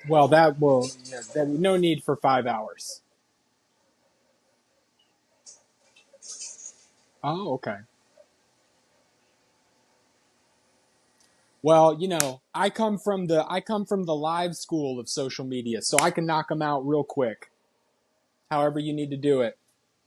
Well, that will, yeah, that, no need for 5 hours. Oh, okay. Well, I come from the live school of social media, so I can knock them out real quick, however you need to do it.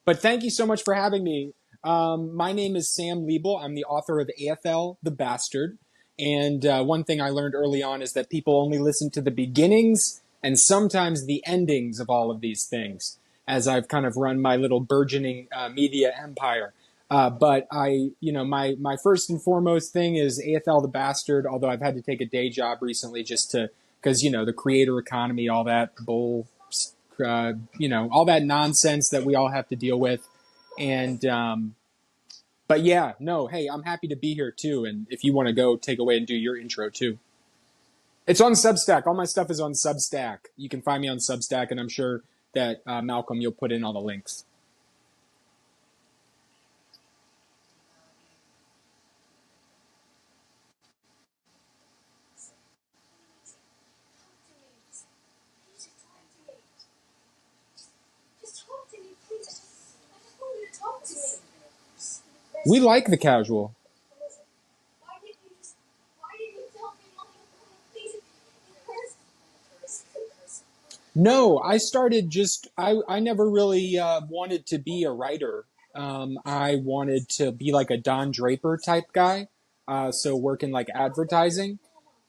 But thank you so much for having me. My name is Sam Liebel. I'm the author of AFL the Bastard. And one thing I learned early on is that people only listen to the beginnings and sometimes the endings of all of these things as I've kind of run my little burgeoning media empire. But my first and foremost thing is AFL the Bastard, although I've had to take a day job recently just to, because, the creator economy, all that bull all that nonsense that we all have to deal with. And, but yeah, no, hey, I'm happy to be here too. And if you want to go take away and do your intro too, it's on Substack. All my stuff is on Substack. You can find me on Substack, and I'm sure that Malcolm, you'll put in all the links. We like the casual. No, I started just, I never really wanted to be a writer. I wanted to be like a Don Draper type guy, so work in like advertising.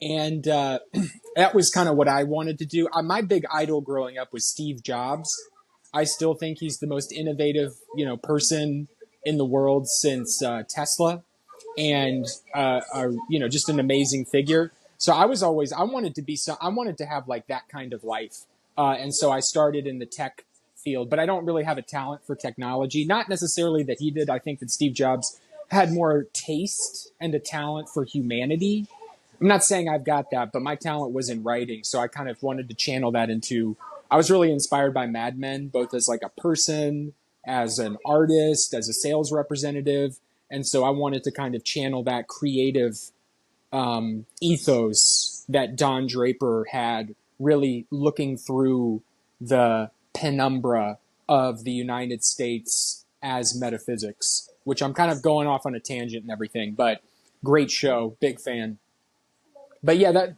And that was kind of what I wanted to do. My big idol growing up was Steve Jobs. I still think he's the most innovative, person in the world since Tesla, and just an amazing figure. So I wanted to be I wanted to have like that kind of life, and so I started in the tech field. But I don't really have a talent for technology. Not necessarily that he did. I think that Steve Jobs had more taste and a talent for humanity. I'm not saying I've got that, but my talent was in writing, so I kind of wanted to channel that into. I was really inspired by Mad Men, both as like a person, as an artist, as a sales representative, and so I wanted to kind of channel that creative ethos that Don Draper had, really looking through the penumbra of the United States as metaphysics, which I'm kind of going off on a tangent and everything, but great show, big fan. But yeah, that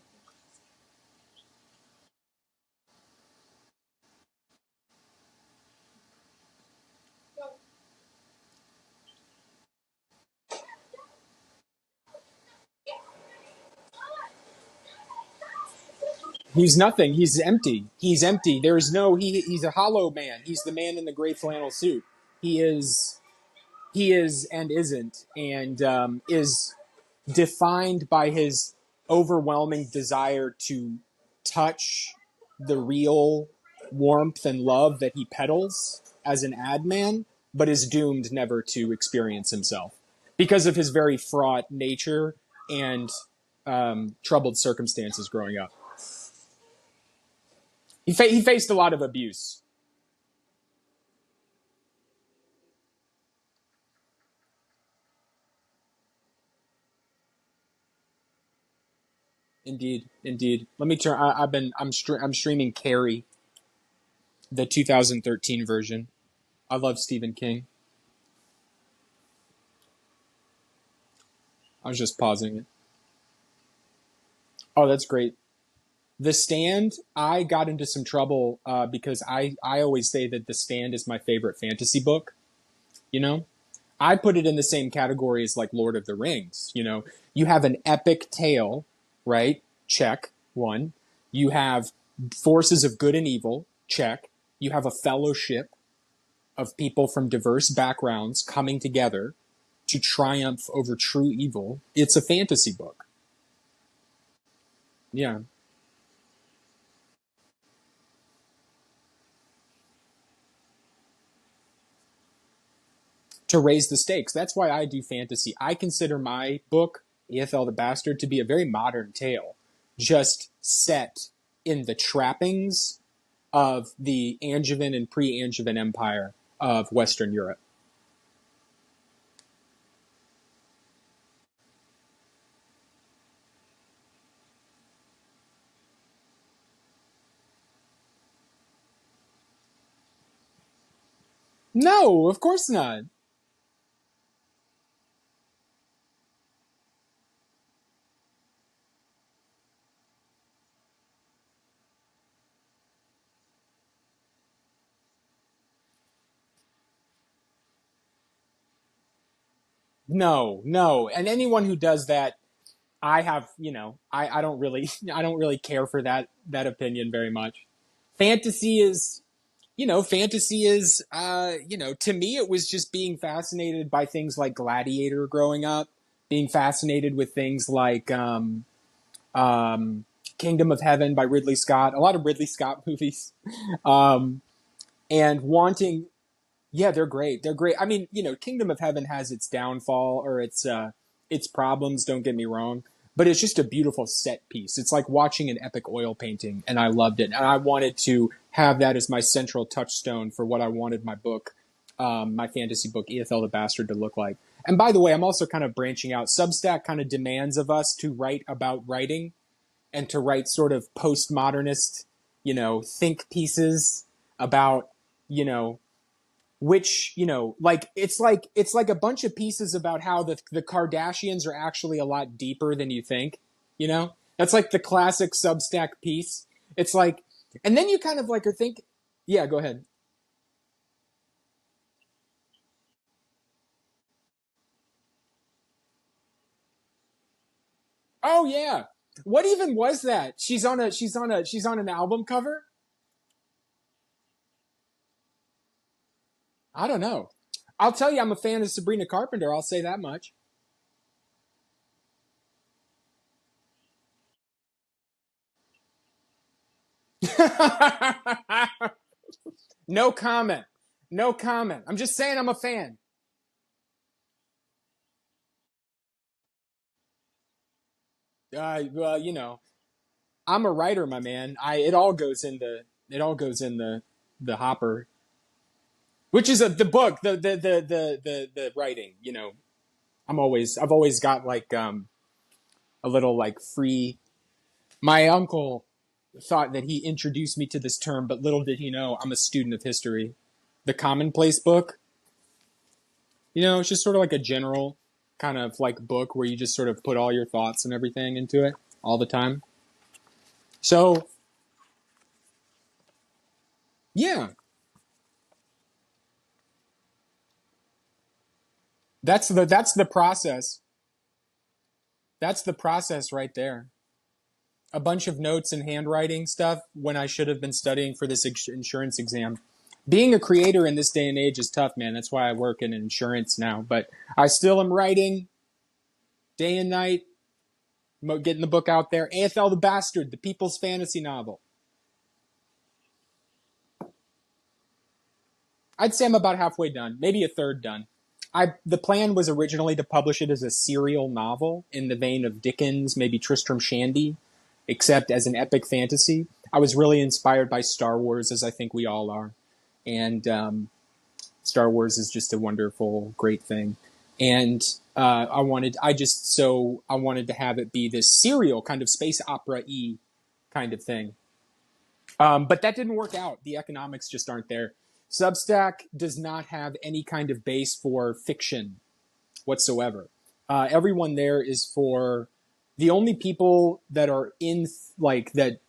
he's nothing. He's empty. He's empty. There is no he's a hollow man. He's the man in the gray flannel suit. He is he is and isn't, and is defined by his overwhelming desire to touch the real warmth and love that he peddles as an ad man, but is doomed never to experience himself because of his very fraught nature and troubled circumstances growing up. He faced a lot of abuse. Indeed, indeed. Let me turn. I'm streaming Carrie, the 2013 version. I love Stephen King. I was just pausing it. Oh, that's great. The Stand, I got into some trouble because I always say that The Stand is my favorite fantasy book. You know, I put it in the same category as like Lord of the Rings. You have an epic tale, right? Check one. You have forces of good and evil. Check. You have a fellowship of people from diverse backgrounds coming together to triumph over true evil. It's a fantasy book. Yeah. To raise the stakes. That's why I do fantasy. I consider my book, EFL the Bastard, to be a very modern tale, just set in the trappings of the Angevin and pre-Angevin Empire of Western Europe. No, of course not. No, no. And anyone who does that, I have, I don't really, I don't really care for that opinion very much. Fantasy is, fantasy is, to me, it was just being fascinated by things like Gladiator growing up, being fascinated with things like um, Kingdom of Heaven by Ridley Scott, a lot of Ridley Scott movies, um, and wanting, yeah, they're great. They're great. I mean, Kingdom of Heaven has its downfall or its problems, don't get me wrong, but it's just a beautiful set piece. It's like watching an epic oil painting and I loved it. And I wanted to have that as my central touchstone for what I wanted my book, my fantasy book, Ethel the Bastard, to look like. And by the way, I'm also kind of branching out. Substack kind of demands of us to write about writing and to write sort of postmodernist, think pieces about, you know, which it's like a bunch of pieces about how the Kardashians are actually a lot deeper than you think. That's like the classic Substack piece. It's like, and then you kind of like are think, yeah, go ahead. Oh yeah, what even was that? She's on an album cover. I don't know. I'll tell you, I'm a fan of Sabrina Carpenter. I'll say that much. No comment. No comment. I'm just saying I'm a fan. Well, I'm a writer, my man. I it all goes in the hopper, which is the book, the writing. I've always got like a little like free. My uncle thought that he introduced me to this term, but little did he know I'm a student of history. The commonplace book, it's just sort of like a general kind of like book where you just sort of put all your thoughts and everything into it all the time. So yeah, that's the process. That's the process right there. A bunch of notes and handwriting stuff when I should have been studying for this insurance exam. Being a creator in this day and age is tough, man. That's why I work in insurance now. But I still am writing day and night, getting the book out there. AFL the Bastard, the people's fantasy novel. I'd say I'm about halfway done, maybe a third done. The plan was originally to publish it as a serial novel in the vein of Dickens, maybe Tristram Shandy, except as an epic fantasy. I was really inspired by Star Wars, as I think we all are, and Star Wars is just a wonderful, great thing. And I wanted to have it be this serial kind of space opera y kind of thing. But that didn't work out. The economics just aren't there. Substack does not have any kind of base for fiction whatsoever. Everyone there is for the only people that are in like that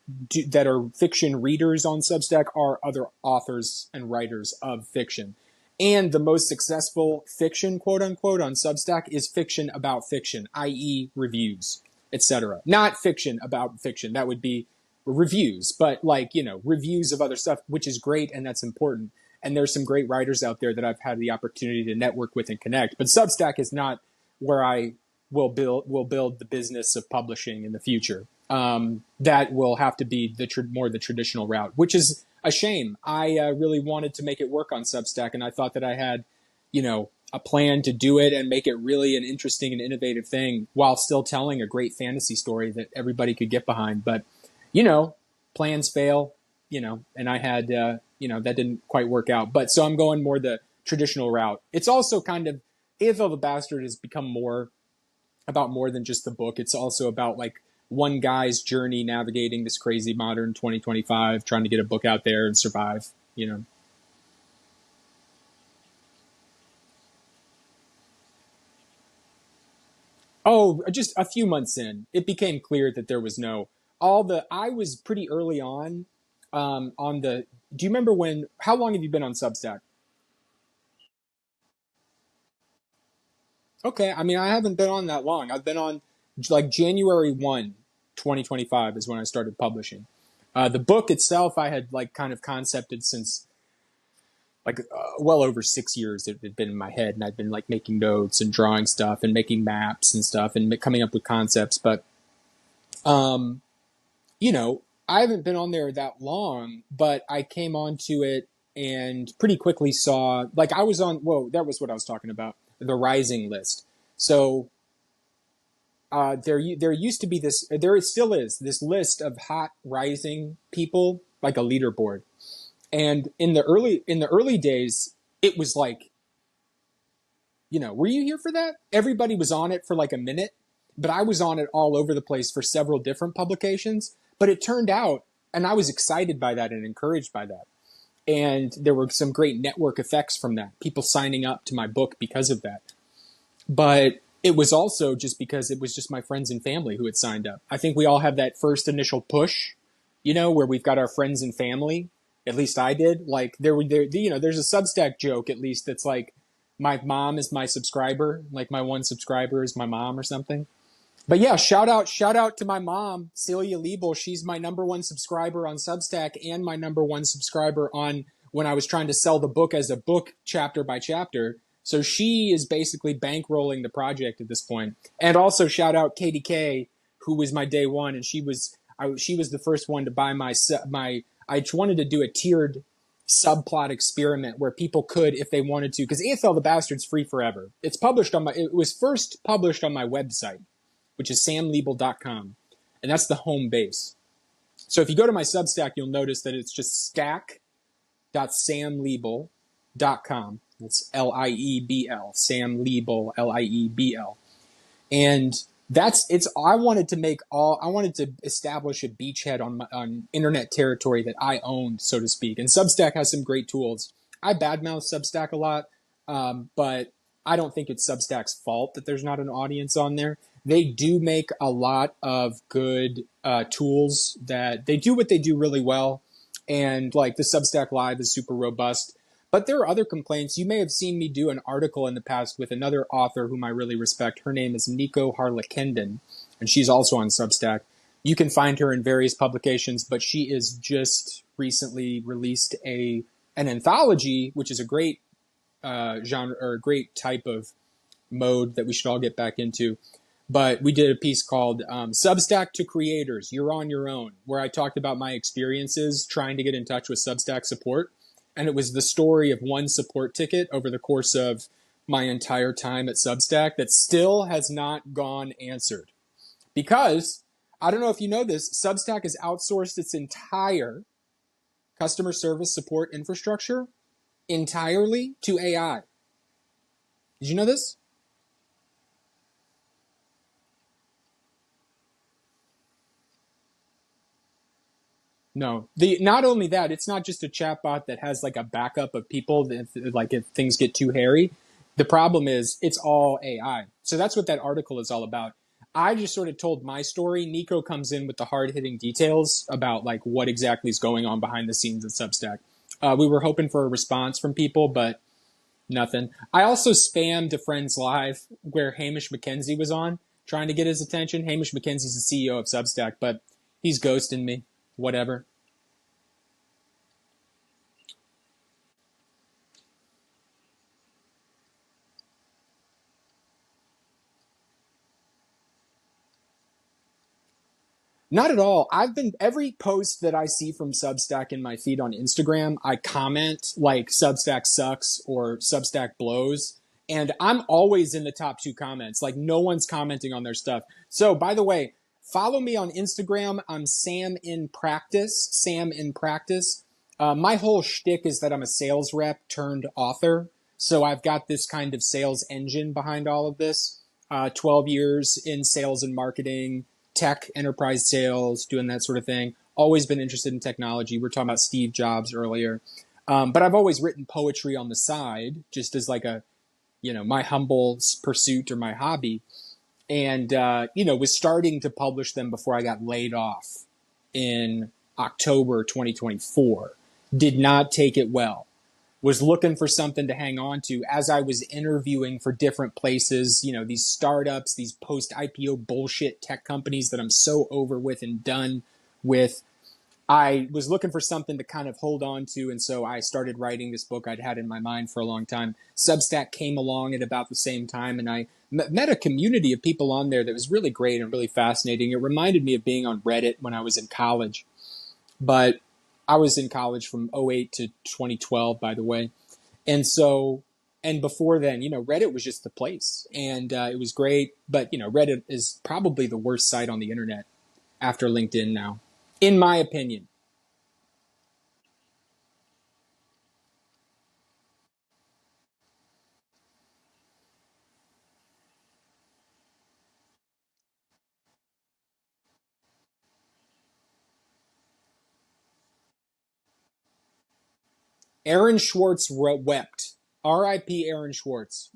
are fiction readers on Substack are other authors and writers of fiction. And the most successful fiction, quote unquote, on Substack is fiction about fiction, i.e., reviews, etc. Not fiction about fiction. That would be reviews, but like, reviews of other stuff, which is great and that's important. And there's some great writers out there that I've had the opportunity to network with and connect. But Substack is not where I will build the business of publishing in the future. That will have to be more the traditional route, which is a shame. I really wanted to make it work on Substack, and I thought that I had, a plan to do it and make it really an interesting and innovative thing while still telling a great fantasy story that everybody could get behind. But, you know, plans fail, and I had, that didn't quite work out. But so I'm going more the traditional route. It's also kind of, AFL the Bastard has become more than just the book. It's also about like one guy's journey navigating this crazy modern 2025, trying to get a book out there and survive. Oh, just a few months in, it became clear that there was no all the. I was pretty early on the. Do you remember when? How long have you been on Substack? Okay, I mean, I haven't been on that long. I've been on like January 2025 is when I started publishing. The book itself, I had like kind of concepted since like well over 6 years. It had been in my head, and I'd been like making notes and drawing stuff and making maps and stuff and coming up with concepts. But um, you know, I haven't been on there that long, but I came onto it and pretty quickly saw like I was on. Whoa, that was what I was talking about. The rising list. So there used to be this. There still is this list of hot rising people, like a leaderboard. And in the early days, it was like, were you here for that? Everybody was on it for like a minute, but I was on it all over the place for several different publications. But it turned out, and I was excited by that and encouraged by that. And there were some great network effects from that. People signing up to my book because of that. But it was also just because it was just my friends and family who had signed up. I think we all have that first initial push, where we've got our friends and family. At least I did. Like there's a Substack joke at least that's like, my mom is my subscriber. Like my one subscriber is my mom or something. But yeah, shout out to my mom, Celia Liebel. She's my number one subscriber on Substack and my number one subscriber on when I was trying to sell the book as a book chapter by chapter. So she is basically bankrolling the project at this point. And also shout out Katie K, who was my day one, and she was the first one to buy my. I wanted to do a tiered subplot experiment where people could, if they wanted to, because Ethel the Bastard's free forever. It was first published on my website, which is samliebel.com. And that's the home base. So if you go to my Substack, you'll notice that it's just stack.samliebel.com. It's Liebl, Sam Liebel, Liebl. And I wanted to establish a beachhead on internet territory that I owned, so to speak. And Substack has some great tools. I badmouth Substack a lot, but I don't think it's Substack's fault that there's not an audience on there. They do make a lot of good tools that they do what they do really well. And like the Substack Live is super robust. But there are other complaints. You may have seen me do an article in the past with another author whom I really respect. Her name is Nico Harlekenden, and she's also on Substack. You can find her in various publications, but she is just recently released an anthology, which is a great genre or a great type of mode that we should all get back into. But we did a piece called Substack to Creators, You're on Your Own, where I talked about my experiences trying to get in touch with Substack support. And it was the story of one support ticket over the course of my entire time at Substack that still has not gone answered. Because, I don't know if you know this, Substack has outsourced its entire customer service support infrastructure entirely to AI. Did you know this? No. Not only that, it's not just a chatbot that has like a backup of people that, like if things get too hairy. The problem is it's all AI. So that's what that article is all about. I just sort of told my story. Nico comes in with the hard-hitting details about like what exactly is going on behind the scenes at Substack. We were hoping for a response from people, but nothing. I also spammed a friend's live where Hamish McKenzie was on, trying to get his attention. Hamish McKenzie's the CEO of Substack, but he's ghosting me. Whatever. Not at all. Every post that I see from Substack in my feed on Instagram, I comment like Substack sucks or Substack blows. And I'm always in the top two comments. Like no one's commenting on their stuff. So by the way, follow me on Instagram. I'm Sam in Practice. Sam in Practice. My whole shtick is that I'm a sales rep turned author. So I've got this kind of sales engine behind all of this. 12 years in sales and marketing, tech, enterprise sales, doing that sort of thing. Always been interested in technology. We were talking about Steve Jobs earlier. But I've always written poetry on the side, just as like my humble pursuit or my hobby. and was starting to publish them before I got laid off in October 2024. Did not take it well. Was looking for something to hang on to as I was interviewing for different places, these startups, these post IPO bullshit tech companies that I'm so over with and done with. I was looking for something to kind of hold on to, and so I started writing this book I'd had in my mind for a long time. Substack came along at about the same time, and I met a community of people on there that was really great and really fascinating. It reminded me of being on Reddit when I was in college, but I was in college from '08 to 2012, by the way. And so, and before then, Reddit was just the place, and it was great. But, Reddit is probably the worst site on the internet after LinkedIn now, in my opinion. Aaron Schwartz wept. R.I.P. Aaron Schwartz.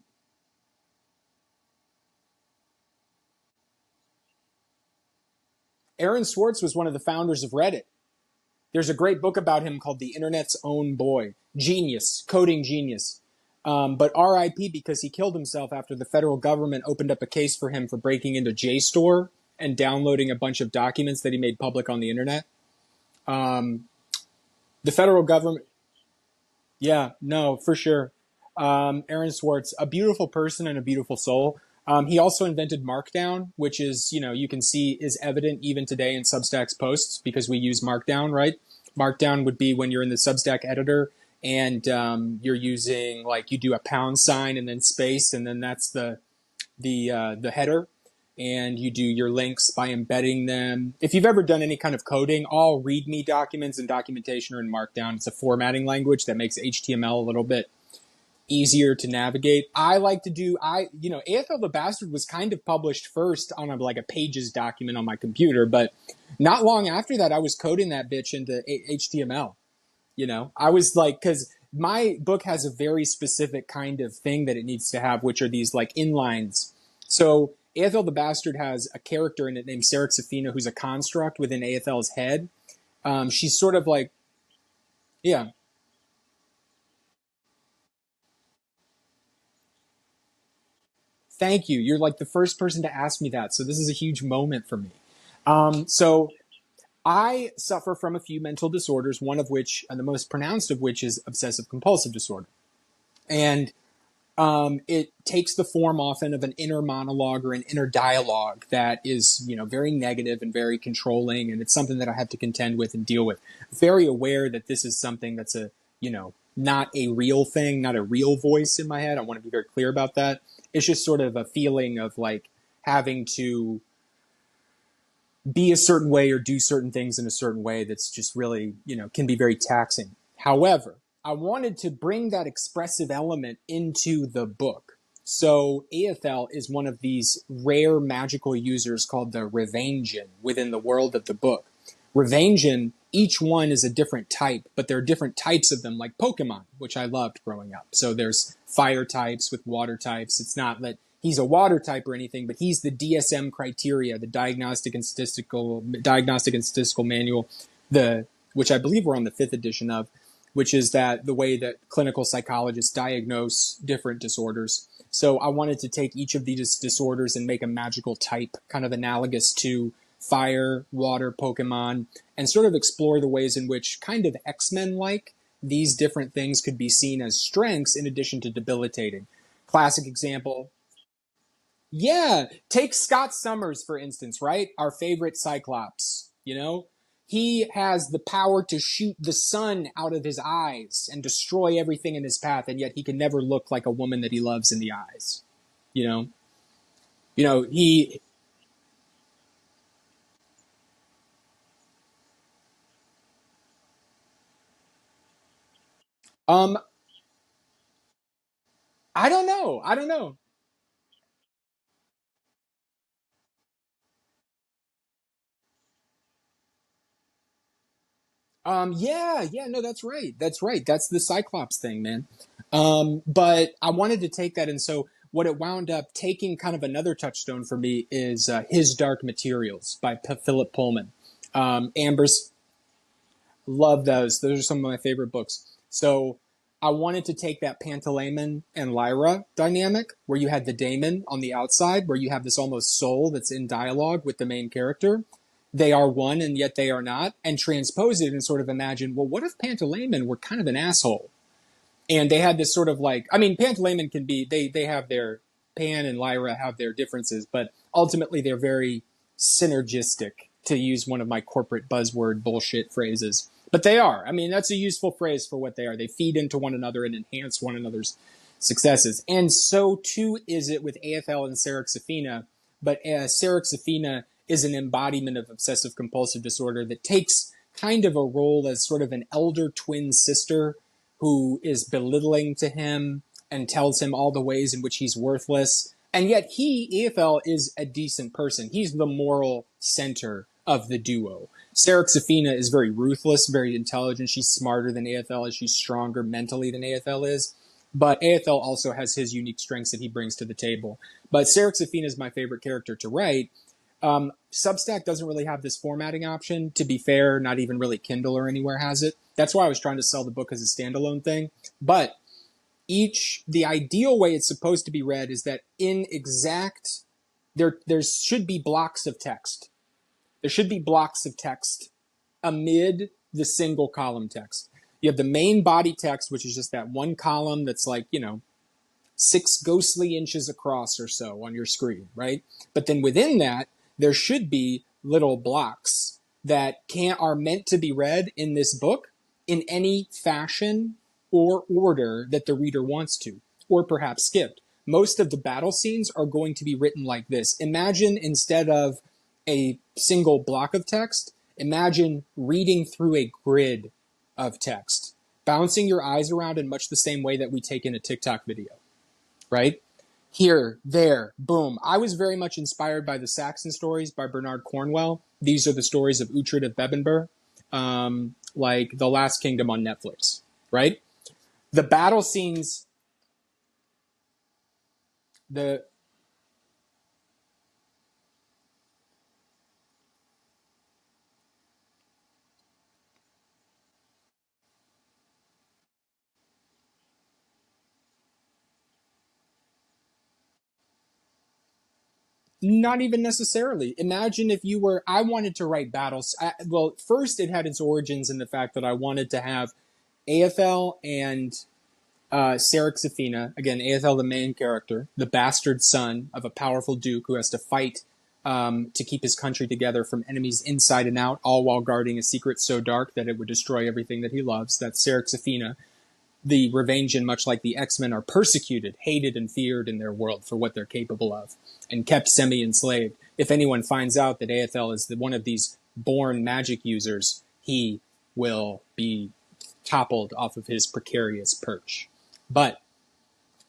Aaron Schwartz was one of the founders of Reddit. There's a great book about him called The Internet's Own Boy. Genius, coding genius. But RIP because he killed himself after the federal government opened up a case for him for breaking into JSTOR and downloading a bunch of documents that he made public on the internet. Um, the federal government, yeah, no, for sure. Aaron Swartz, a beautiful person and a beautiful soul. He also invented Markdown, which is, you can see is evident even today in Substack's posts because we use Markdown, right? Markdown would be when you're in the Substack editor and you're using like you do a pound sign and then space and then that's the header, and you do your links by embedding them. If you've ever done any kind of coding, all README documents and documentation are in Markdown. It's a formatting language that makes HTML a little bit easier to navigate. I like to do, AFL the Bastard was kind of published first on like a pages document on my computer, but not long after that, I was coding that bitch into HTML. I was like, because my book has a very specific kind of thing that it needs to have, which are these like inlines. So AFL the Bastard has a character in it named Sarah Safina, who's a construct within AFL's head. She's sort of like, yeah, thank you. You're like the first person to ask me that. So this is a huge moment for me. So I suffer from a few mental disorders, one of which, and the most pronounced of which, is obsessive compulsive disorder. And it takes the form often of an inner monologue or an inner dialogue that is, very negative and very controlling. And it's something that I have to contend with and deal with. Very aware that this is something that's not a real thing, not a real voice in my head. I want to be very clear about that. It's just sort of a feeling of like having to be a certain way or do certain things in a certain way that's just really, can be very taxing. However, I wanted to bring that expressive element into the book. So AFL is one of these rare magical users called the Revangean within the world of the book. Revangean, each one is a different type, but there are different types of them, like Pokemon, which I loved growing up. So there's fire types with water types. It's not that he's a water type or anything, but he's the DSM criteria, the Diagnostic and Statistical Manual, which I believe we're on the fifth edition of, which is that the way that clinical psychologists diagnose different disorders. So I wanted to take each of these disorders and make a magical type, kind of analogous to fire, water, Pokemon, and sort of explore the ways in which kind of X-Men like these different things could be seen as strengths in addition to debilitating. Classic example. Yeah, take Scott Summers, for instance, right? Our favorite Cyclops, He has the power to shoot the sun out of his eyes and destroy everything in his path, and yet he can never look like a woman that he loves in the eyes. You know? He um I don't know. I don't know. Yeah, no, that's right. That's right. That's the Cyclops thing, man. But I wanted to take that, and so what it wound up taking kind of another touchstone for me is His Dark Materials by Philip Pullman. Amber's Love those. Those are some of my favorite books. So I wanted to take that Pantaleimon and Lyra dynamic, where you had the daemon on the outside, where you have this almost soul that's in dialogue with the main character. They are one and yet they are not, and transpose it and sort of imagine, well, what if Pantaleimon were kind of an asshole? And they had this sort of like, I mean, Pantaleimon can be, they have their, Pan and Lyra have their differences, but ultimately they're very synergistic, to use one of my corporate buzzword bullshit phrases. But they are. I mean, that's a useful phrase for what they are. They feed into one another and enhance one another's successes. And so too is it with AFL and Seraxifina. But Seraxifina is an embodiment of obsessive compulsive disorder that takes kind of a role as sort of an elder twin sister who is belittling to him and tells him all the ways in which he's worthless. And yet AFL is a decent person. He's the moral center of the duo. Seraxifina is very ruthless, very intelligent. She's smarter than AFL is. She's stronger mentally than AFL is. But AFL also has his unique strengths that he brings to the table. But Seraxifina is my favorite character to write. Substack doesn't really have this formatting option. To be fair, not even really Kindle or anywhere has it. That's why I was trying to sell the book as a standalone thing. But the ideal way it's supposed to be read is that there should be blocks of text. There should be blocks of text amid the single column text. You have the main body text, which is just that one column that's like, 6 ghostly inches across or so on your screen, right? But then within that, there should be little blocks that are meant to be read in this book in any fashion or order that the reader wants to, or perhaps skipped. Most of the battle scenes are going to be written like this. Imagine instead of a single block of text, imagine reading through a grid of text, bouncing your eyes around in much the same way that we take in a TikTok video, right? Here, there, boom. I was very much inspired by the Saxon stories by Bernard Cornwell. These are the stories of Uhtred of Bebbanburg, like The Last Kingdom on Netflix, right? The battle scenes, not even necessarily. Imagine if I wanted to write battles. Well, first it had its origins in the fact that I wanted to have AFL and Seraxifina, again, AFL the main character, the bastard son of a powerful duke who has to fight to keep his country together from enemies inside and out, all while guarding a secret so dark that it would destroy everything that he loves. That's Seraxifina. The Revangian, much like the X-Men, are persecuted, hated, and feared in their world for what they're capable of, and kept semi-enslaved. If anyone finds out that AFL is one of these born magic users, he will be toppled off of his precarious perch. But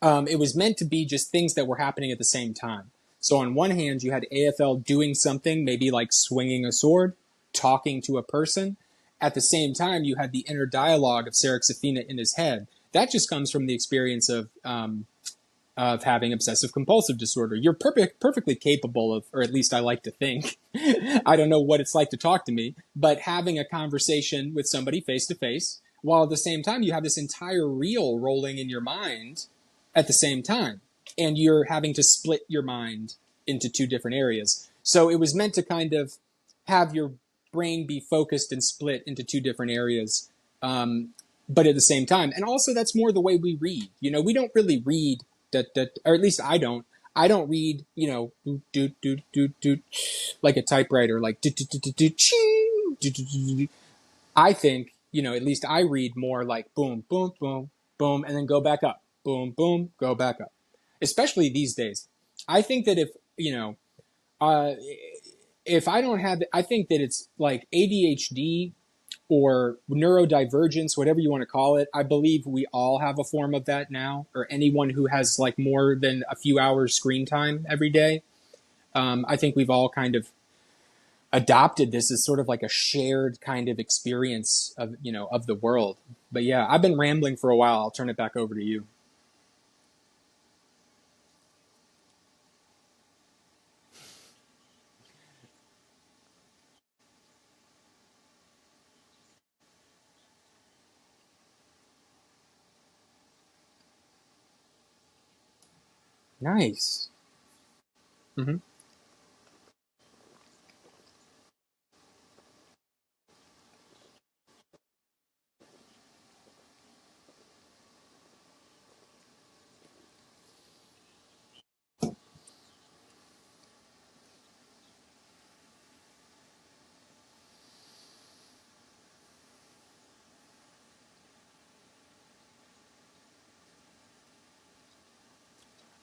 it was meant to be just things that were happening at the same time. So on one hand, you had AFL doing something, maybe like swinging a sword, talking to a person. At the same time, you had the inner dialogue of Seraxifina in his head. That just comes from the experience of having obsessive compulsive disorder. You're perfectly capable of, or at least I like to think, I don't know what it's like to talk to me, but having a conversation with somebody face to face, while at the same time you have this entire reel rolling in your mind at the same time. And you're having to split your mind into 2 different areas. So it was meant to kind of have your brain be focused and split into 2 different areas, but at the same time. And also that's more the way we read. We don't really read or at least I don't. I don't read, like a typewriter, like I think, at least I read more like boom, boom, boom, boom, and then go back up. Boom, boom, go back up. Especially these days. I think that if I don't have, I think that it's like ADHD or neurodivergence, whatever you want to call it. I believe we all have a form of that now, or anyone who has like more than a few hours screen time every day. I think we've all kind of adopted this as sort of like a shared kind of experience of, of the world. But yeah, I've been rambling for a while. I'll turn it back over to you. Nice. Hmm.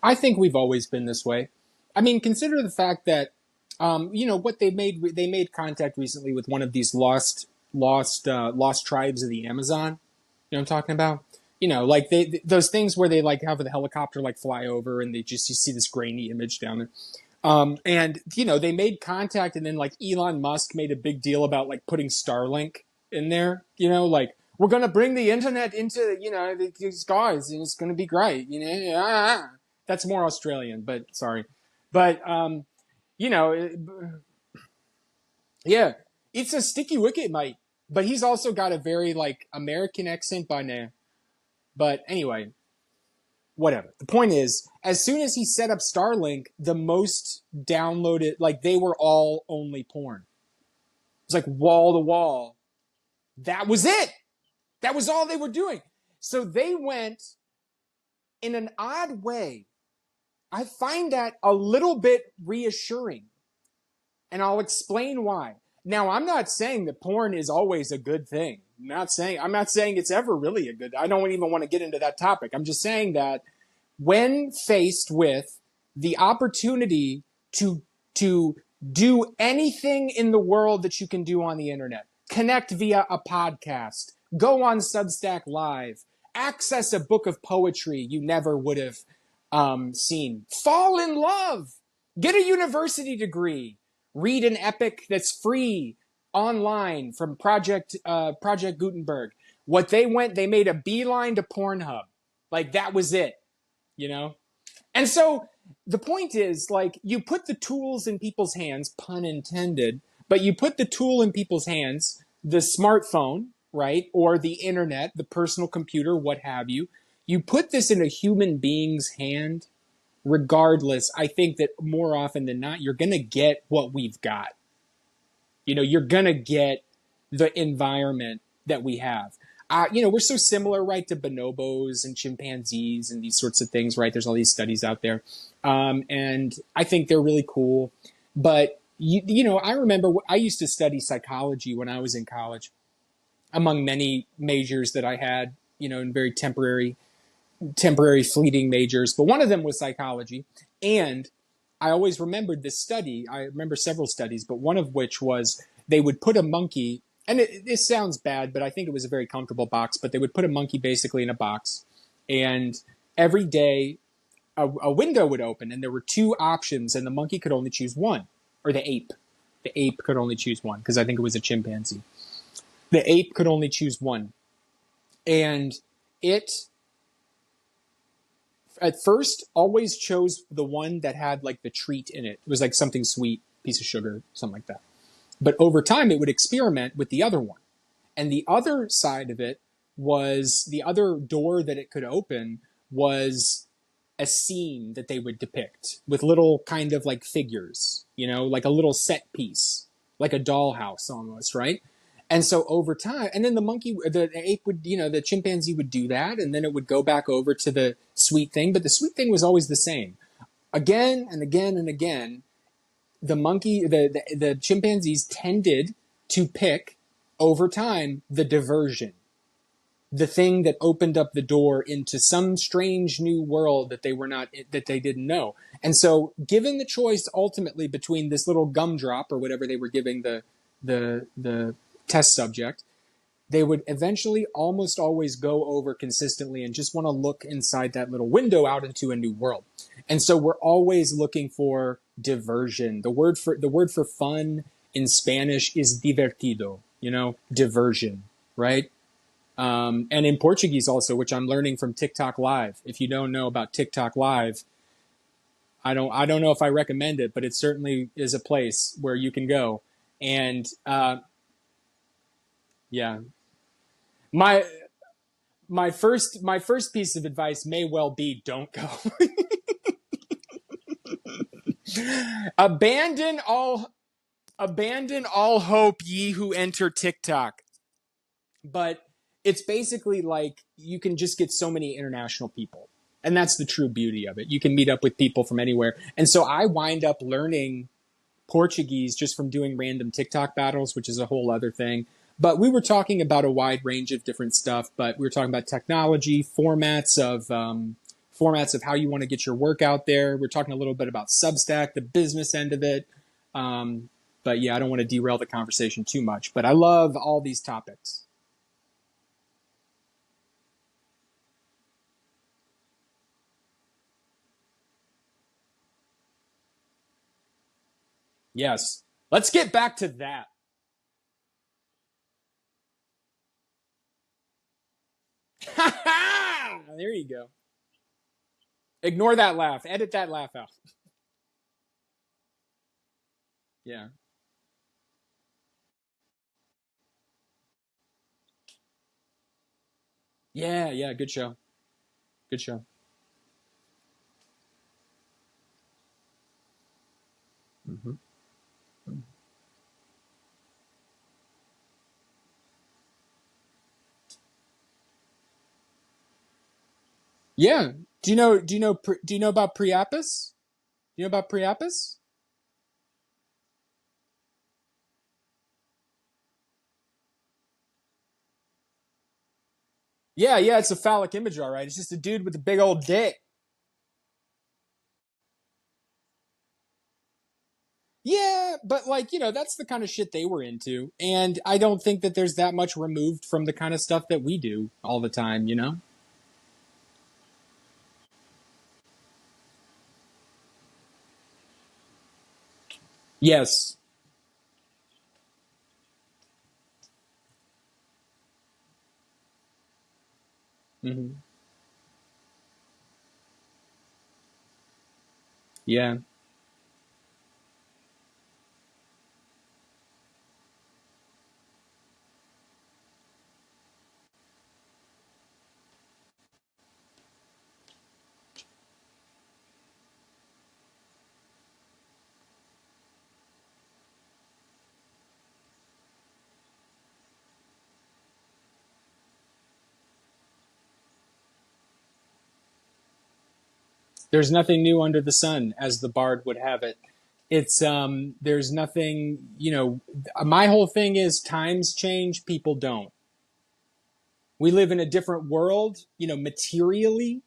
I think we've always been this way. I mean, consider the fact that, what they made contact recently with one of these lost tribes of the Amazon. You know what I'm talking about? Like those things where they like have the helicopter like fly over and they just you see this grainy image down there. And they made contact, and then like Elon Musk made a big deal about like putting Starlink in there. Like we're gonna bring the internet into these guys, and it's gonna be great. That's more Australian, but sorry, but you know, yeah, it's a sticky wicket, mate. But he's also got a very like American accent by now. But anyway, whatever. The point is, as soon as he set up Starlink, the most downloaded, like they were all only porn. It's like wall to wall. That was it. That was all they were doing. So they went in an odd way. I find that a little bit reassuring, and I'll explain why. Now, I'm not saying that porn is always a good thing. I'm not saying it's ever really a good. I don't even want to get into that topic. I'm just saying that when faced with the opportunity to do anything in the world that you can do on the internet, connect via a podcast, go on Substack Live, access a book of poetry you never would have seen, fall in love, get a university degree, read an epic that's free online from Project Gutenberg. They made a beeline to Pornhub. Like that was it, you know? And so the point is, like, you put the tools in people's hands, pun intended, but you put the tool in people's hands, the smartphone, right? Or the internet, the personal computer, what have you. You put this in a human being's hand, regardless. I think that more often than not, you're going to get what we've got. You're going to get the environment that we have. We're so similar, right, to bonobos and chimpanzees and these sorts of things, right? There's all these studies out there. And I think they're really cool. But, I remember I used to study psychology when I was in college, among many majors that I had, in very temporary fleeting majors. But one of them was psychology. And I always remembered this study. I remember several studies, but one of which was they would put a monkey, and this sounds bad, but I think it was a very comfortable box, but they would put a monkey basically in a box, and every day a window would open, and there were two options, and the monkey could only choose one, or the ape. The ape could only choose one, because I think it was a chimpanzee. The ape could only choose one. And it at first always chose the one that had like the treat in it. It was like something sweet, piece of sugar, something like that. But over time, it would experiment with the other one. And the other side of it was the other door that it could open was a scene that they would depict with little kind of like figures, like a little set piece, like a dollhouse almost, right? And so over time, and then the ape would, the chimpanzee would do that, and then it would go back over to the sweet thing, but the sweet thing was always the same. Again and again and again, the chimpanzees tended to pick over time the diversion, the thing that opened up the door into some strange new world that they didn't know. And so given the choice ultimately between this little gumdrop or whatever they were giving the test subject, they would eventually almost always go over consistently and just want to look inside that little window out into a new world. And so we're always looking for diversion. The word for fun in Spanish is divertido, diversion, right? And in Portuguese also, which I'm learning from TikTok Live. If you don't know about TikTok Live, I don't know if I recommend it, but it certainly is a place where you can go. And yeah, my my first piece of advice may well be don't go. abandon all abandon all hope, ye who enter TikTok. But it's basically like you can just get so many international people. And that's the true beauty of it. You can meet up with people from anywhere. And so I wind up learning Portuguese just from doing random TikTok battles, which is a whole other thing. But we were talking about a wide range of different stuff. But we were talking about technology, formats of how you want to get your work out there. We're talking a little bit about Substack, the business end of it. Um, but yeah, I don't want to derail the conversation too much. But I love all these topics. Yes. Let's get back to that. There you go. Ignore that laugh. Edit that laugh out. Yeah. Yeah, yeah, good show. Good show. Hmm. Yeah. Do you know about Priapus? Do you know about Priapus? Yeah, yeah, it's a phallic image, all right. It's just a dude with a big old dick. Yeah, but like, that's the kind of shit they were into. And I don't think that there's that much removed from the kind of stuff that we do all the time? Yes. Hmm. Yeah. There's nothing new under the sun, as the bard would have it. There's nothing, my whole thing is times change, people don't. We live in a different world, materially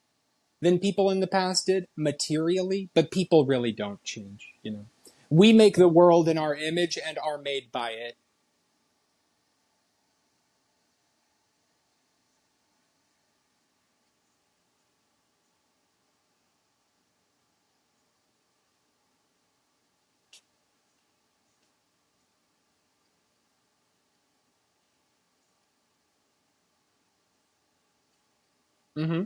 than people in the past did, materially, but people really don't change. We make the world in our image and are made by it. Mm-hmm.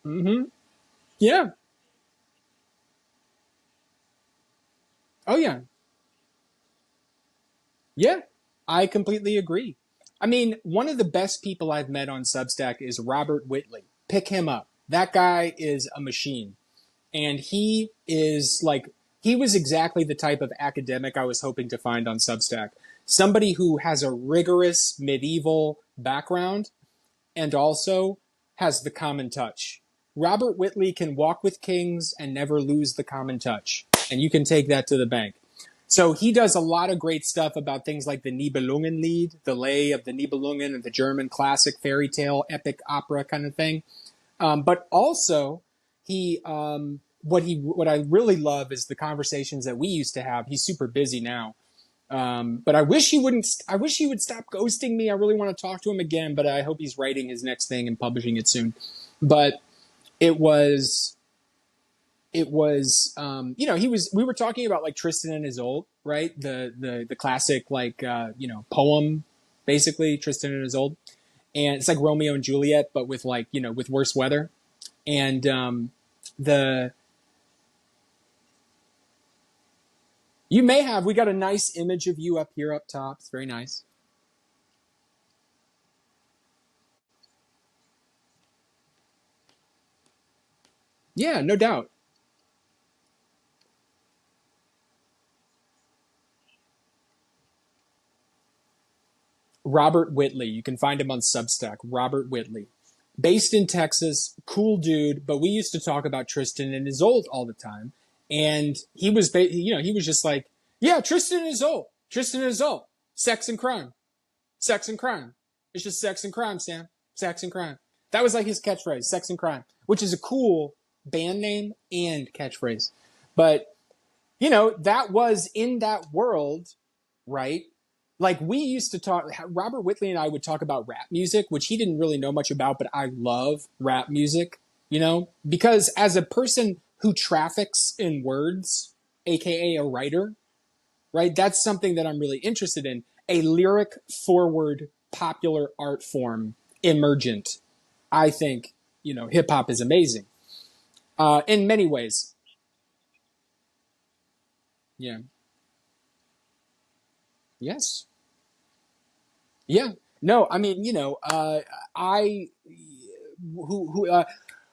Mm-hmm. Yeah. Oh yeah. Yeah. I completely agree. I mean, one of the best people I've met on Substack is Robert Whitley. Pick him up. That guy is a machine. And he was exactly the type of academic I was hoping to find on Substack. Somebody who has a rigorous medieval background and also has the common touch. Robert Whitley can walk with kings and never lose the common touch. And you can take that to the bank. So he does a lot of great stuff about things like the Nibelungenlied, the lay of the Nibelungen, and the German classic fairy tale, epic opera kind of thing. But also, what I really love is the conversations that we used to have. He's super busy now, but I wish he wouldn't. I wish he would stop ghosting me. I really want to talk to him again, but I hope he's writing his next thing and publishing it soon. But it was, he was. We were talking about like Tristan and Isolde, right? The classic like poem, basically Tristan and Isolde, and it's like Romeo and Juliet, but with like with worse weather. And the you may have we got a nice image of you up here up top. It's very nice. Yeah, no doubt. Robert Whitley. You can find him on Substack. Robert Whitley. Based in Texas, cool dude, but we used to talk about Tristan and Isolde all the time. And he was, he was just like, yeah, Tristan and Isolde, Tristan and Isolde, sex and crime, sex and crime. It's just sex and crime, Sam. Sex and crime. That was like his catchphrase, sex and crime, which is a cool band name and catchphrase. But that was in that world, right? Like we used to talk, Robert Whitley and I would talk about rap music, which he didn't really know much about, but I love rap music, because as a person who traffics in words, aka a writer, right? That's something that I'm really interested in. A lyric forward popular art form, emergent. I think, hip hop is amazing in many ways. Yeah. Yes. Yeah. No, I mean, I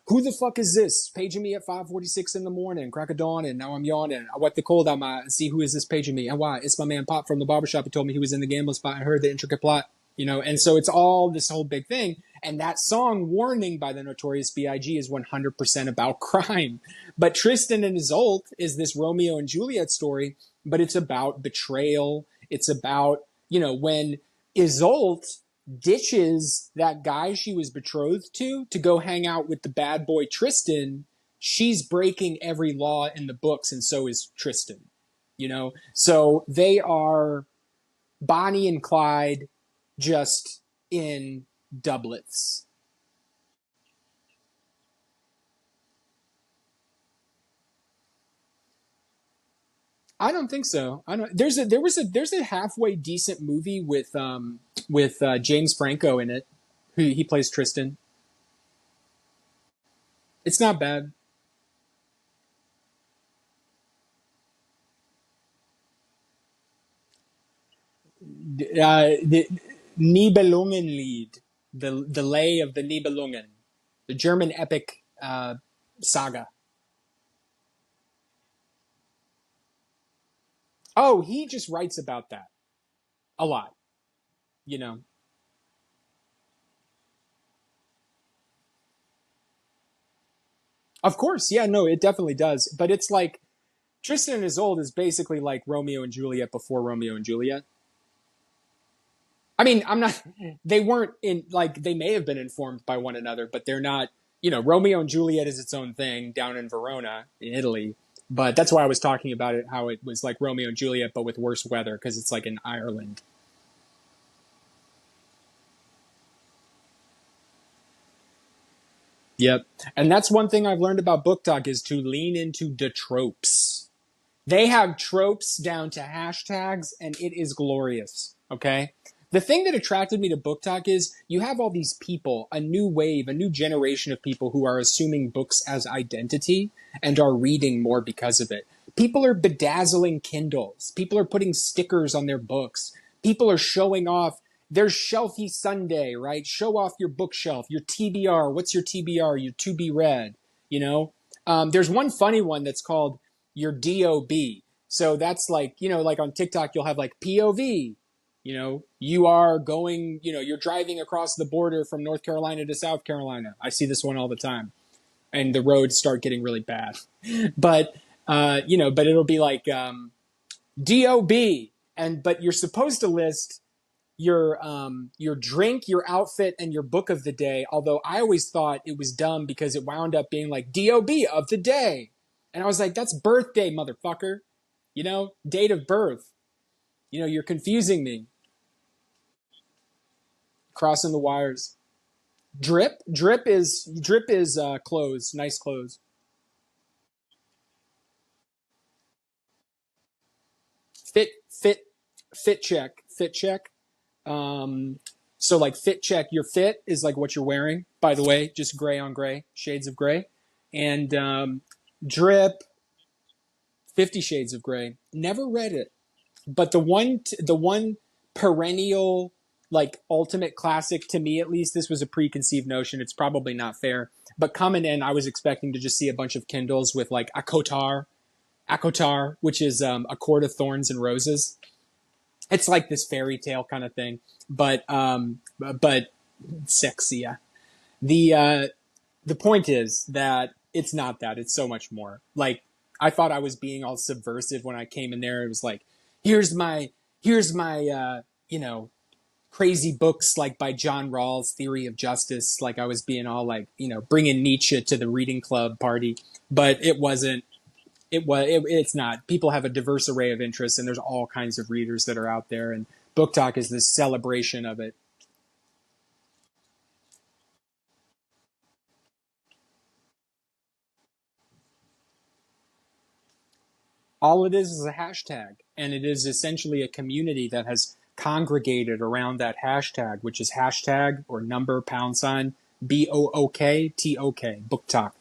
who the fuck is this paging me at 5:46 in the morning, crack of dawn, and now I'm yawning. I wet the cold out my see who is this paging me and why? It's my man Pop from the barbershop. He told me he was in the gambling spot and heard the intricate plot, and so it's all this whole big thing. And that song "Warning" by the Notorious B.I.G. is 100% about crime. But Tristan and Isolde is this Romeo and Juliet story, but it's about betrayal. It's about when Isolde ditches that guy she was betrothed to go hang out with the bad boy Tristan, she's breaking every law in the books, and so is Tristan. So they are Bonnie and Clyde, just in doublets. I don't think so. I don't. There's a halfway decent movie with James Franco in it, who he plays Tristan. It's not bad. The Nibelungenlied, the Lay of the Nibelungen, the German epic saga. Oh, he just writes about that a lot. You know, of course, yeah, no, it definitely does. But it's like Tristan and Isolde is basically like Romeo and Juliet before Romeo and Juliet. I mean, I'm not. They weren't in like they may have been informed by one another, but they're not. Romeo and Juliet is its own thing down in Verona, in Italy. But that's why I was talking about it, how it was like Romeo and Juliet, but with worse weather because it's like in Ireland. Yep, and that's one thing I've learned about book talk is to lean into the tropes. They have tropes down to hashtags, and it is glorious. Okay. The thing that attracted me to Book Talk is you have all these people, a new wave, a new generation of people who are assuming books as identity and are reading more because of it. People are bedazzling Kindles. People are putting stickers on their books. People are showing off their shelfy Sunday, right? Show off your bookshelf, your TBR. What's your TBR? Your to be read, you know? There's one funny one that's called your DOB. So that's like, like on TikTok, you'll have like POV. You are going, you're driving across the border from North Carolina to South Carolina. I see this one all the time. And the roads start getting really bad. But, but it'll be like DOB. But you're supposed to list your drink, your outfit, and your book of the day. Although I always thought it was dumb because it wound up being like DOB of the day. And I was like, that's birthday, motherfucker. Date of birth. You're confusing me. Crossing the wires. Drip is clothes, nice clothes. fit check. Um, so like fit check, your fit is like what you're wearing. By the way, just gray on gray, shades of gray, and drip, 50 Shades of Grey. Never read it, but the one perennial like ultimate classic to me at least. This was a preconceived notion. It's probably not fair, but coming in, I was expecting to just see a bunch of Kindles with like Akotar, which is a court of thorns and roses. It's like this fairy tale kind of thing, but sexy. Yeah. The point is that it's not that. It's so much more. Like I thought I was being all subversive when I came in there. It was like, here's my crazy books like by John Rawls, Theory of Justice. Like I was being all like bringing Nietzsche to the reading club party, but it wasn't. It's not. People have a diverse array of interests, and there's all kinds of readers that are out there, and Book Talk is this celebration of it. All it is a hashtag, and it is essentially a community that has congregated around that hashtag, which is hashtag or number pound sign BOOKTOK, Book Talk.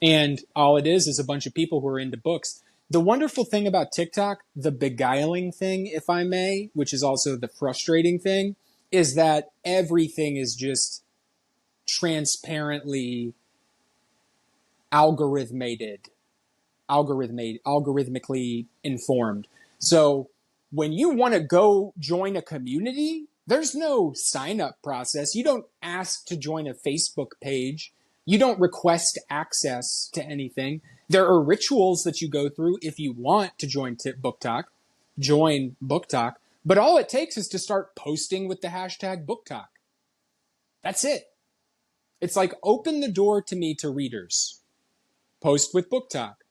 And all it is a bunch of people who are into books. The wonderful thing about TikTok, the beguiling thing, if I may, which is also the frustrating thing, is that everything is just transparently algorithmated algorithmically informed. So when you want to go join a community, there's no sign up process. You don't ask to join a Facebook page. You don't request access to anything. There are rituals that you go through if you want to join Book Talk, join Book Talk. But all it takes is to start posting with the hashtag Book Talk. That's it. It's like open the door to me to readers. Post with Book Talk.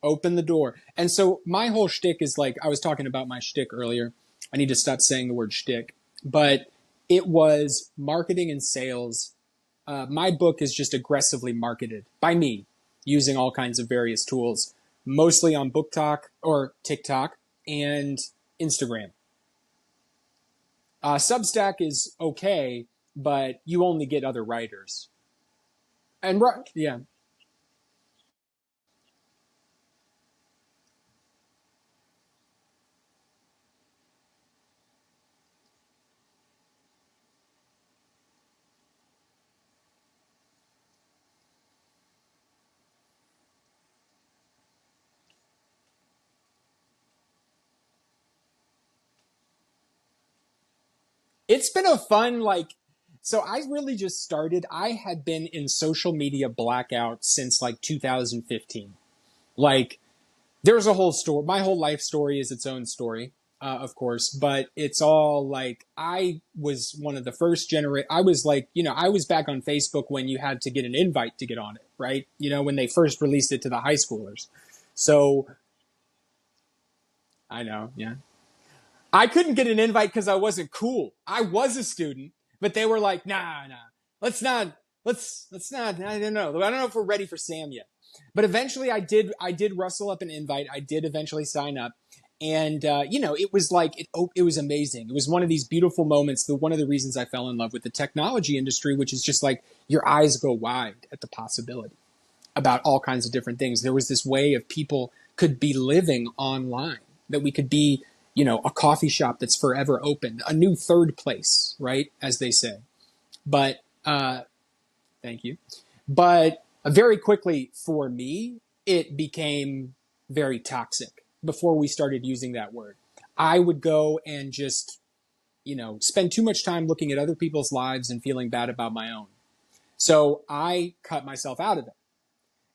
Open the door. And so my whole shtick is like, I was talking about my shtick earlier. I need to stop saying the word shtick, but it was marketing and sales. My book is just aggressively marketed by me using all kinds of various tools, mostly on Book Talk or TikTok and Instagram. Substack is okay, but you only get other writers. And yeah. It's been a fun, like, so I really just started. I had been in social media blackout since like 2015. Like, there's a whole story. My whole life story is its own story, of course, but it's all like I was one of the first generation. I was like, I was back on Facebook when you had to get an invite to get on it, right? When they first released it to the high schoolers. So I know, yeah. I couldn't get an invite because I wasn't cool. I was a student, but they were like, nah, let's not, let's not. I don't know. I don't know if we're ready for Sam yet. But eventually, I did rustle up an invite. I did eventually sign up, and it was like it was amazing. It was one of these beautiful moments. One of the reasons I fell in love with the technology industry, which is just like your eyes go wide at the possibility about all kinds of different things. There was this way of people could be living online, that we could be, a coffee shop that's forever open, a new third place, right? As they say. But, thank you. But very quickly for me, it became very toxic before we started using that word. I would go and just, spend too much time looking at other people's lives and feeling bad about my own. So I cut myself out of it.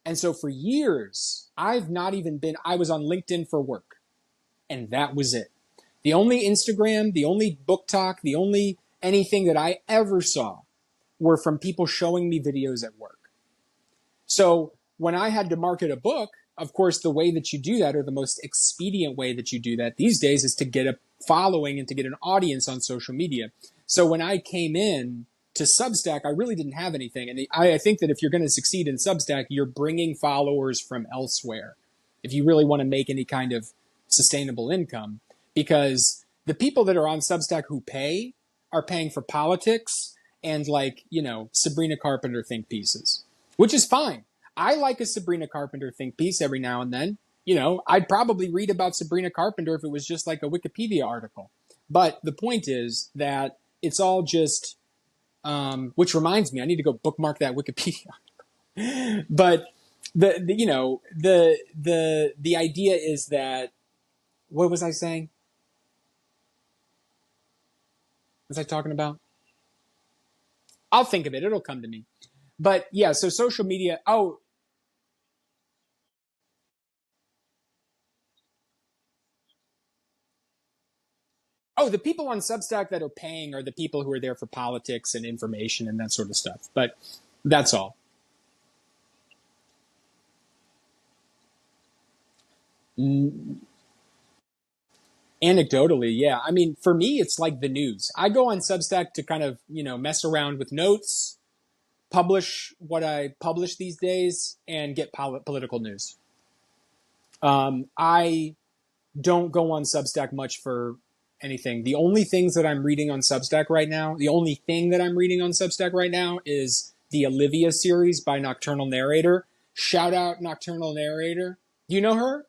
And so for years, I was on LinkedIn for work, and that was it. The only Instagram, the only Book Talk, the only anything that I ever saw were from people showing me videos at work. So when I had to market a book, of course, the way that you do that, or the most expedient way that you do that these days, is to get a following and to get an audience on social media. So when I came in to Substack, I really didn't have anything. And I think that if you're going to succeed in Substack, you're bringing followers from elsewhere. If you really want to make any kind of sustainable income because the people that are on Substack who pay are paying for politics and like, Sabrina Carpenter think pieces, which is fine. I like a Sabrina Carpenter think piece every now and then. I'd probably read about Sabrina Carpenter if it was just like a Wikipedia article. But the point is that it's all just, which reminds me, I need to go bookmark that Wikipedia. But the idea is that, what was I saying? What was I talking about? I'll think of it. It'll come to me. But yeah, so social media. Oh, the people on Substack that are paying are the people who are there for politics and information and that sort of stuff. But that's all. Mm, Anecdotally, yeah. I mean, for me, it's like the news. I go on Substack to kind of, mess around with notes, publish what I publish these days, and get political news. I don't go on Substack much for anything. The only things that I'm reading on Substack right now, the only thing that I'm reading on Substack right now is the Olivia series by Nocturnal Narrator. Shout out Nocturnal Narrator. Do you know her?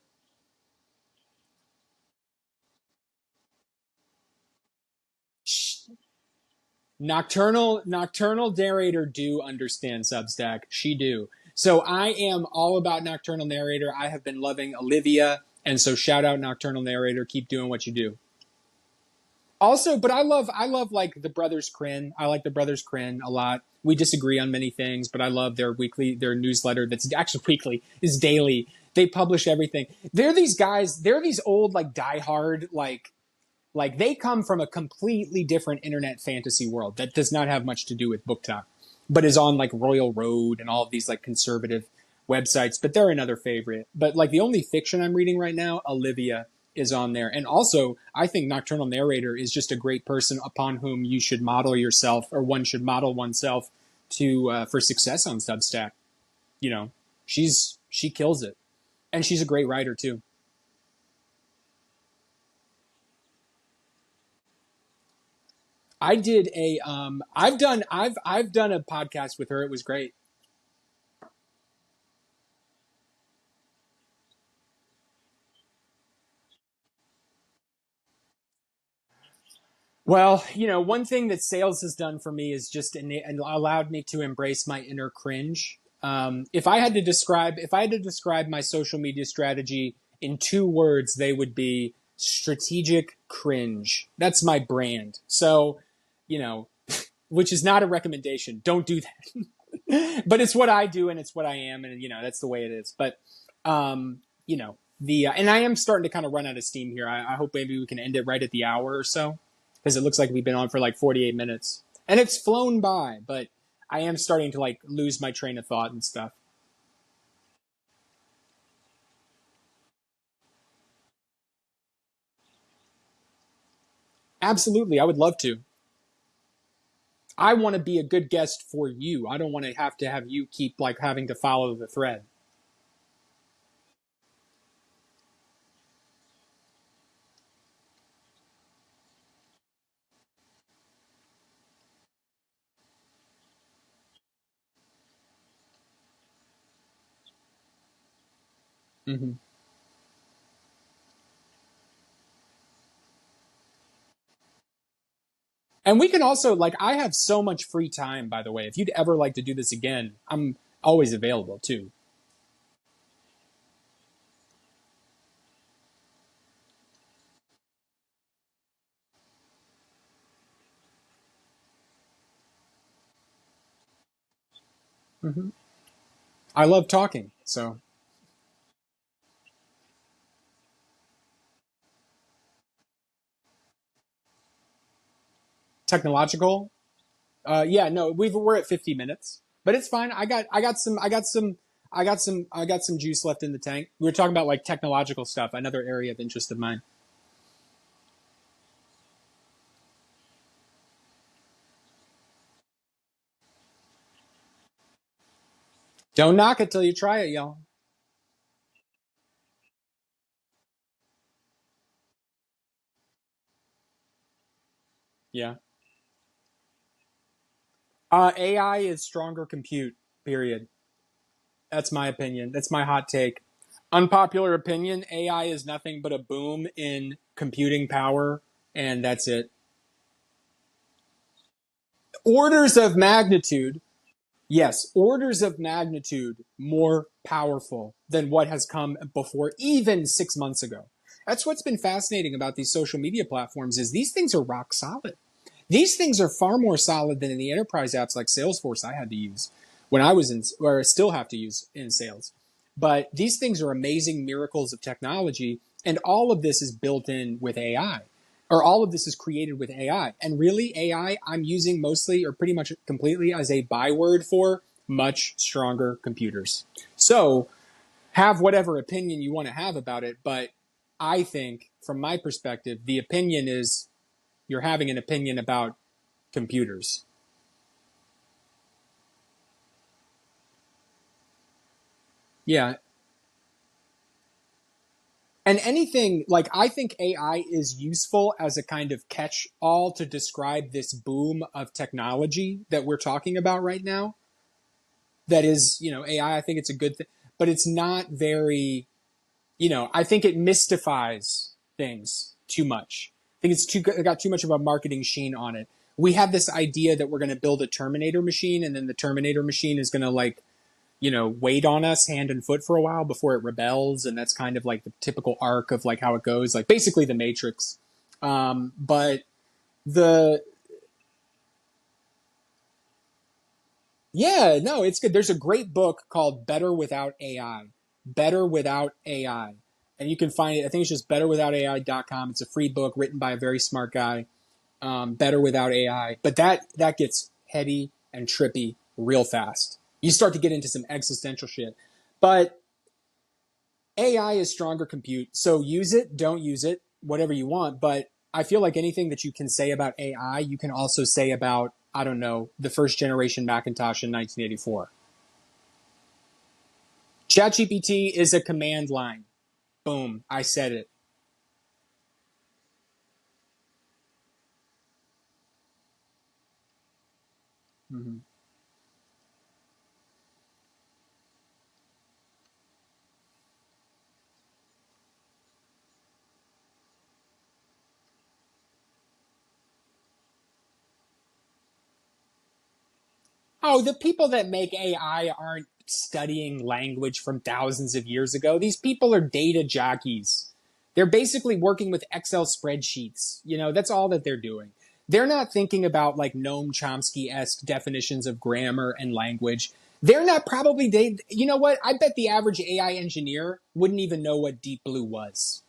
Nocturnal Narrator do understand Substack. She do. So I am all about Nocturnal Narrator. I have been loving Olivia, and so shout out Nocturnal Narrator. Keep doing what you do. Also, but I love like the Brothers Crin. I like the Brothers Crin a lot. We disagree on many things, but I love their newsletter that's actually weekly, is daily. They publish everything. They're these guys, they're these old like diehard like they come from a completely different internet fantasy world that does not have much to do with book talk, but is on like Royal Road and all of these like conservative websites. But they're another favorite. But like the only fiction I'm reading right now, Olivia, is on there. And also, I think Nocturnal Narrator is just a great person upon whom you should model yourself, or one should model oneself to for success on Substack. You know, she kills it, and she's a great writer too. I've done a podcast with her. It was great. Well, one thing that sales has done for me is just allowed me to embrace my inner cringe. If I had to describe my social media strategy in two words, they would be strategic cringe. That's my brand. So, you know, which is not a recommendation. Don't do that. But it's what I do and it's what I am, and that's the way it is. But the and I am starting to kind of run out of steam here. I hope maybe we can end it right at the hour or so, because it looks like we've been on for like 48 minutes and it's flown by. But I am starting to like lose my train of thought and stuff. Absolutely, I would love to. I want to be a good guest for you. I don't want to have you keep like having to follow the thread. Hmm. And we can also like, I have so much free time, by the way. If you'd ever like to do this again, I'm always available too. Hmm. I love talking. So technological. Yeah, no, we're at 50 minutes, but it's fine. I got some juice left in the tank. We were talking about like technological stuff, another area of interest of mine. Don't knock it till you try it, y'all. Yeah. AI is stronger compute, period. That's my opinion. That's my hot take. Unpopular opinion, AI is nothing but a boom in computing power, and that's it. Orders of magnitude, yes, orders of magnitude more powerful than what has come before, even 6 months ago. That's what's been fascinating about these social media platforms is these things are rock solid. These things are far more solid than in the enterprise apps like Salesforce I had to use when I was in, or I still have to use in sales. But these things are amazing miracles of technology, and all of this is built in with AI, or all of this is created with AI. And really, AI I'm using mostly or pretty much completely as a byword for much stronger computers. So have whatever opinion you want to have about it, but I think from my perspective, the opinion is you're having an opinion about computers. Yeah. And anything like I think AI is useful as a kind of catch all to describe this boom of technology that we're talking about right now. That is, AI, I think it's a good thing, but it's not very, I think it mystifies things too much. I think it got too much of a marketing sheen on it. We have this idea that we're going to build a Terminator machine and then the Terminator machine is going to like wait on us hand and foot for a while before it rebels, and that's kind of like the typical arc of like how it goes, like basically the Matrix. But the yeah, no, it's good. There's a great book called Better Without AI. Better Without AI. And you can find it, I think it's just betterwithoutai.com. It's a free book written by a very smart guy. Better Without AI. But that gets heady and trippy real fast. You start to get into some existential shit. But AI is stronger compute. So use it, don't use it, whatever you want. But I feel like anything that you can say about AI, you can also say about, I don't know, the first generation Macintosh in 1984. ChatGPT is a command line. Boom, I said it. Mm-hmm. Oh, the people that make AI aren't studying language from thousands of years ago. These people are data jockeys. They're basically working with Excel spreadsheets. That's all that they're doing. They're not thinking about like Noam Chomsky esque definitions of grammar and language. They're not probably, you know what? I bet the average AI engineer wouldn't even know what Deep Blue was.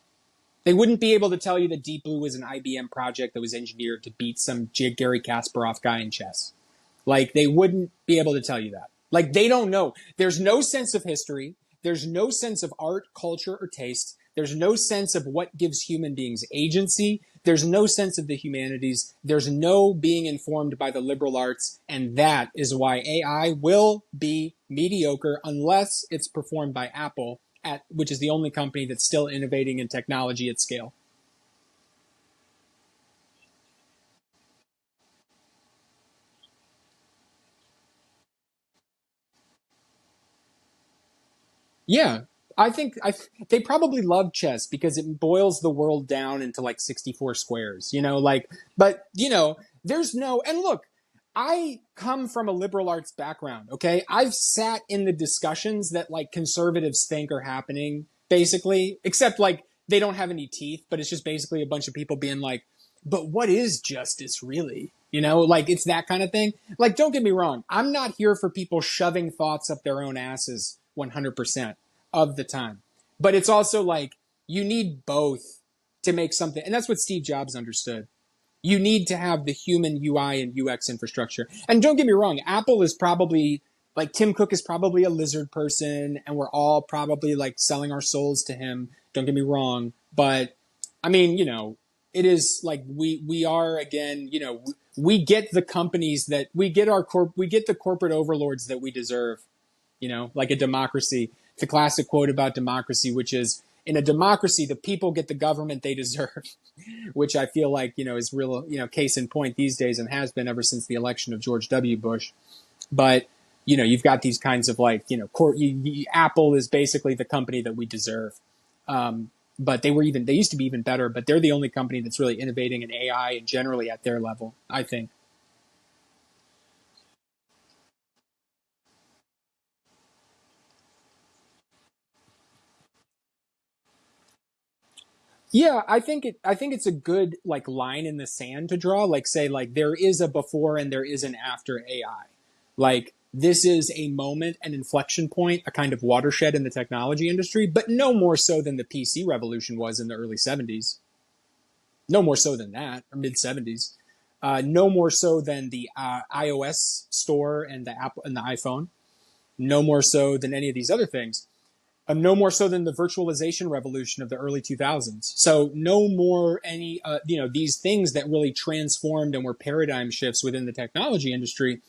They wouldn't be able to tell you that Deep Blue was an IBM project that was engineered to beat some Gary Kasparov guy in chess. Like they wouldn't be able to tell you that. Like they don't know. There's no sense of history. There's no sense of art, culture, or taste. There's no sense of what gives human beings agency. There's no sense of the humanities. There's no being informed by the liberal arts. And that is why AI will be mediocre unless it's performed by Apple, which is the only company that's still innovating in technology at scale. Yeah, they probably love chess because it boils the world down into like 64 squares, like, but there's no, and look, I come from a liberal arts background, okay? I've sat in the discussions that like conservatives think are happening, basically, except like they don't have any teeth, but it's just basically a bunch of people being like, but what is justice really? Like it's that kind of thing. Like, don't get me wrong. I'm not here for people shoving thoughts up their own asses 100% of the time. But it's also like you need both to make something. And that's what Steve Jobs understood. You need to have the human UI and UX infrastructure. And don't get me wrong, Apple is probably like Tim Cook is probably a lizard person and we're all probably like selling our souls to him. Don't get me wrong, but I mean, it is like we are again, we get the companies that we get the corporate overlords that we deserve, like a democracy. The classic quote about democracy, which is In a democracy, the people get the government they deserve, which I feel like, is real, case in point these days and has been ever since the election of George W. Bush. But, you've got these kinds of like, Apple is basically the company that we deserve. But they used to be even better, but they're the only company that's really innovating in AI and generally at their level, I think. Yeah, I think it's a good like line in the sand to draw. Like say like there is a before and there is an after AI. Like this is a moment, an inflection point, a kind of watershed in the technology industry, but no more so than the PC revolution was in the early 70s. No more so than that, or mid 70s. No more so than the iOS store and the Apple and the iPhone. No more so than any of these other things. No more so than the virtualization revolution of the early 2000s. So no more any, these things that really transformed and were paradigm shifts within the technology industry.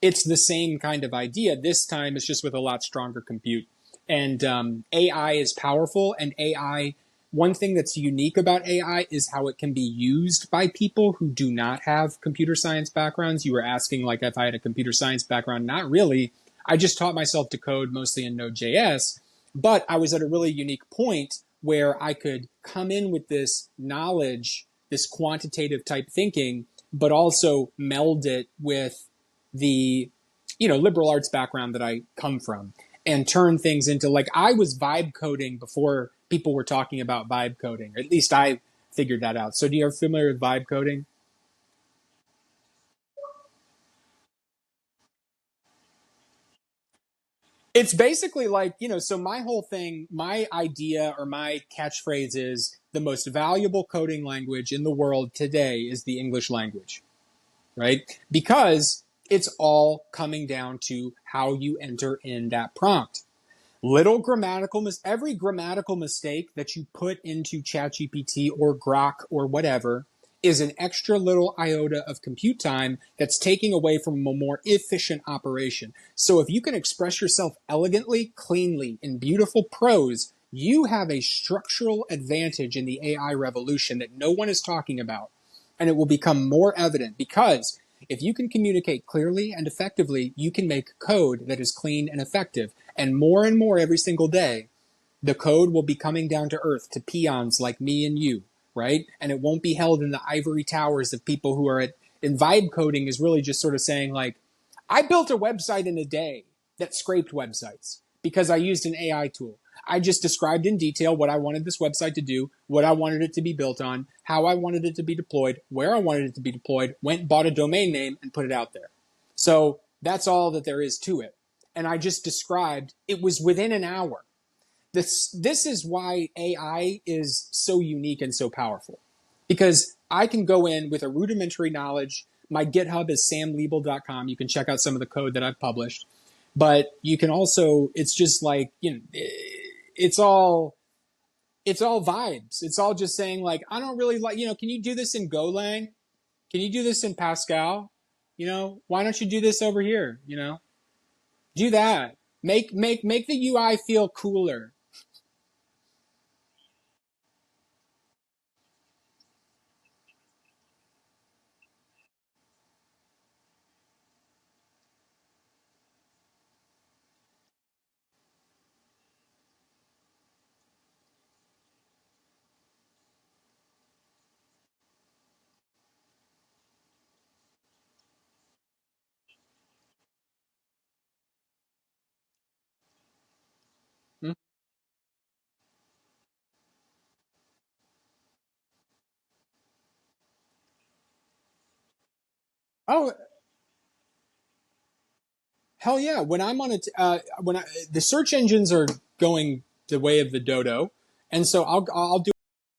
It's the same kind of idea. This time it's just with a lot stronger compute. And AI is powerful. And AI, one thing that's unique about AI is how it can be used by people who do not have computer science backgrounds. You were asking like if I had a computer science background. Not really. I just taught myself to code mostly in Node.js, but I was at a really unique point where I could come in with this knowledge, this quantitative type thinking, but also meld it with the liberal arts background that I come from and turn things into like I was vibe coding before people were talking about vibe coding. Or at least I figured that out. So do you are familiar with vibe coding? It's basically like, so my whole thing, my idea or my catchphrase is the most valuable coding language in the world today is the English language, right? Because it's all coming down to how you enter in that prompt. Every grammatical mistake that you put into ChatGPT or Grok or whatever is an extra little iota of compute time that's taking away from a more efficient operation. So if you can express yourself elegantly, cleanly, in beautiful prose, you have a structural advantage in the AI revolution that no one is talking about. And it will become more evident because if you can communicate clearly and effectively, you can make code that is clean and effective. And more every single day, the code will be coming down to earth to peons like me and you, right? And it won't be held in the ivory towers of people who are in vibe coding is really just sort of saying like, I built a website in a day that scraped websites because I used an AI tool. I just described in detail what I wanted this website to do, what I wanted it to be built on, how I wanted it to be deployed, where I wanted it to be deployed, went, bought a domain name, and put it out there. So that's all that there is to it. And I just described it was within an hour. This is why AI is so unique and so powerful. Because I can go in with a rudimentary knowledge. My GitHub is samliebel.com. You can check out some of the code that I've published. But you can also, it's just like, it's all it's all vibes. It's all just saying like, I don't really like, can you do this in Golang? Can you do this in Pascal? Why don't you do this over here? Do that. Make the UI feel cooler. Hmm? Oh, hell yeah! When I'm on it, when the search engines are going the way of the dodo, and so I'll do